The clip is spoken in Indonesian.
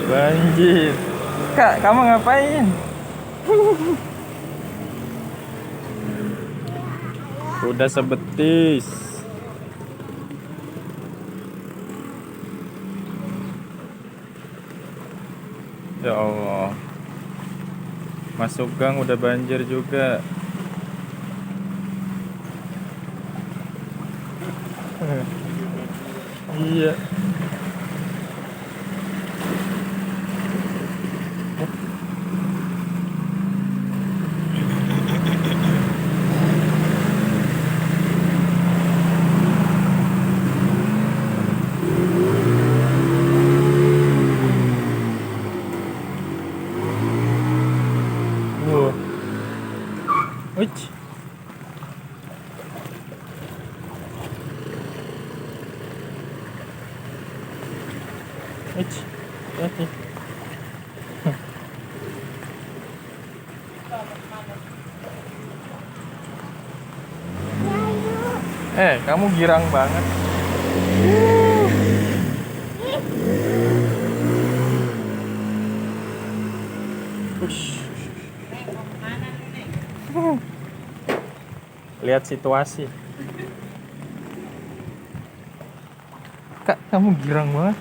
Banjir. Kak, kamu ngapain? Udah sebetis. Ya Allah. Masuk gang udah banjir juga. Iya. Wow. Wih. Wih. Hati. Kamu girang banget. Ush. Lihat situasi. Kak, kamu girang banget.